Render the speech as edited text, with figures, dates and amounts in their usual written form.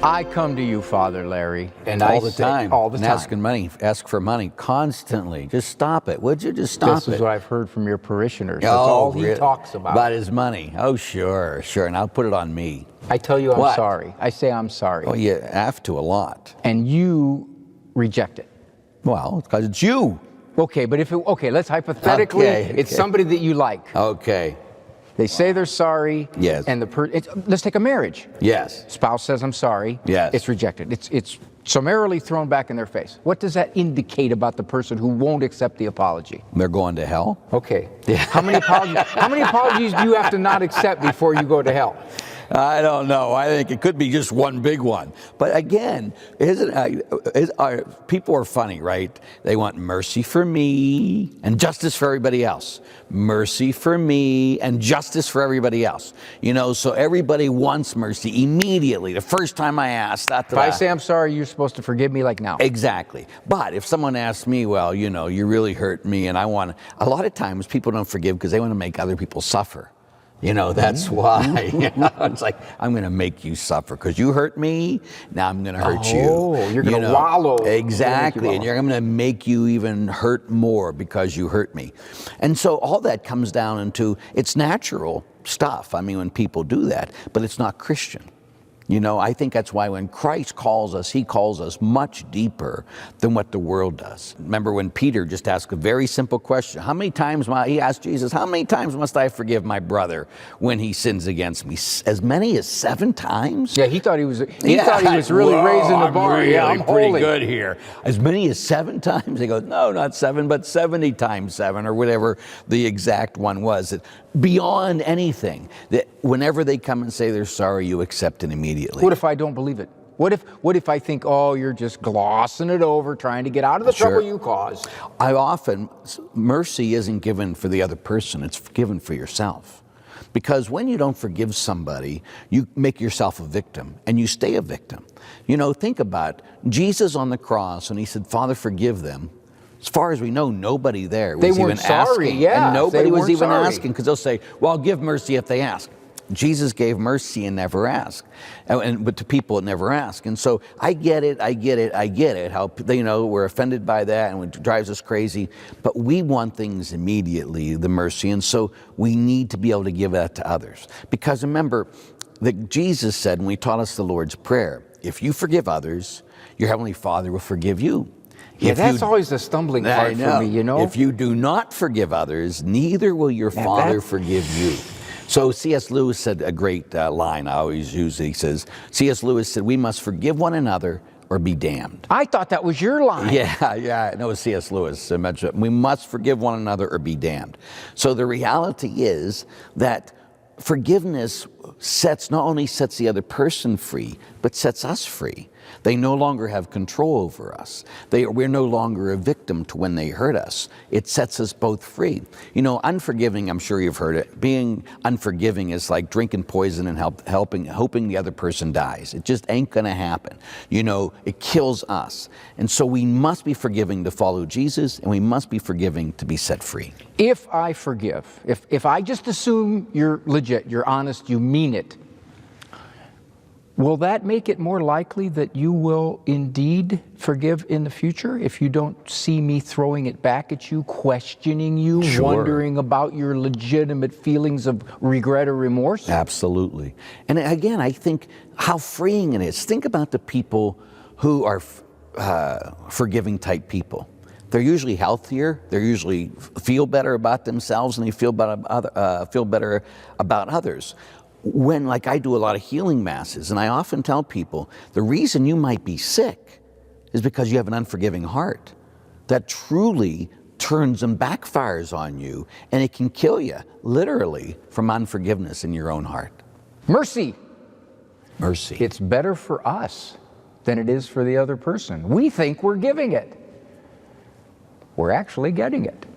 I come to you, Father Larry, and all the time, all the time, asking money, ask for money constantly. Just stop it. Would you just stop it? This is what I've heard from your parishioners. That's all he talks about. About his money. Oh, sure. And I'll put it on me. I tell you I'm sorry. I say I'm sorry. Oh, you have to a lot. And you reject it. Well, it's because it's you. Okay, but let's hypothetically, it's somebody that you like. Okay. They say they're sorry. Yes. And let's take a marriage. Yes. Spouse says I'm sorry. Yes. It's rejected. It's summarily thrown back in their face. What does that indicate about the person who won't accept the apology? They're going to hell. Okay. Yeah. How many apologies do you have to not accept before you go to hell? I don't know. I think it could be just one big one. But again, people are funny, right? They want mercy for me and justice for everybody else. Mercy for me and justice for everybody else. You know, so everybody wants mercy immediately. The first time I ask, if I say I'm sorry, you're supposed to forgive me like now. Exactly. But if someone asks me, well, you know, you really hurt me, and a lot of times people don't forgive because they want to make other people suffer. You know, that's why. It's like, I'm going to make you suffer because you hurt me. Now I'm going to hurt you. Oh, you're going to wallow. Exactly. And I'm going to make you even hurt more because you hurt me. And so all that comes down into, it's natural stuff. I mean, when people do that, but it's not Christian. You know, I think that's why when Christ calls us, he calls us much deeper than what the world does. Remember when Peter just asked a very simple question. He asked Jesus, how many times must I forgive my brother when he sins against me? As many as 7 times? Yeah, he thought he was really raising the bar. I'm pretty good here. As many as 7 times? He goes, no, not 7, but 70 times 7, or whatever the exact one was. Beyond anything, that whenever they come and say they're sorry, you accept it immediately. What if I don't believe it? What if I think, oh, you're just glossing it over, trying to get out of the trouble you caused? Mercy isn't given for the other person, it's given for yourself. Because when you don't forgive somebody, you make yourself a victim, and you stay a victim. You know, think about Jesus on the cross, and he said, Father, forgive them. As far as we know, nobody there was even asking. Yeah, and nobody was even asking, because they'll say, well, I'll give mercy if they ask. Jesus gave mercy and never asked. But to people, it never asked. And so I get it, how, you know, we're offended by that and it drives us crazy. But we want things immediately, the mercy. And so we need to be able to give that to others. Because remember that Jesus said, when he taught us the Lord's Prayer, if you forgive others, your Heavenly Father will forgive you. Yeah, that's always the stumbling part for me, you know. If you do not forgive others, neither will your Father forgive you. So C.S. Lewis said a great line I always use. He says, C.S. Lewis said, we must forgive one another or be damned. I thought that was your line. Yeah, no, it was C.S. Lewis. We must forgive one another or be damned. So the reality is that forgiveness not only sets the other person free, but sets us free. They no longer have control over us. We're no longer a victim to when they hurt us. It sets us both free. You know, unforgiving, I'm sure you've heard it, being unforgiving is like drinking poison and hoping the other person dies. It just ain't gonna happen. You know, it kills us. And so we must be forgiving to follow Jesus, and we must be forgiving to be set free. If I forgive, if I just assume you're legit, you're honest, you mean it, will that make it more likely that you will indeed forgive in the future if you don't see me throwing it back at you, questioning you, wondering about your legitimate feelings of regret or remorse? Absolutely. And again, I think how freeing it is. Think about the people who are forgiving type people. They're usually healthier. They usually feel better about themselves, and they feel better about others. When, like, I do a lot of healing masses, and I often tell people, the reason you might be sick is because you have an unforgiving heart that truly turns and backfires on you, and it can kill you, literally, from unforgiveness in your own heart. Mercy. Mercy. It's better for us than it is for the other person. We think we're giving it. We're actually getting it.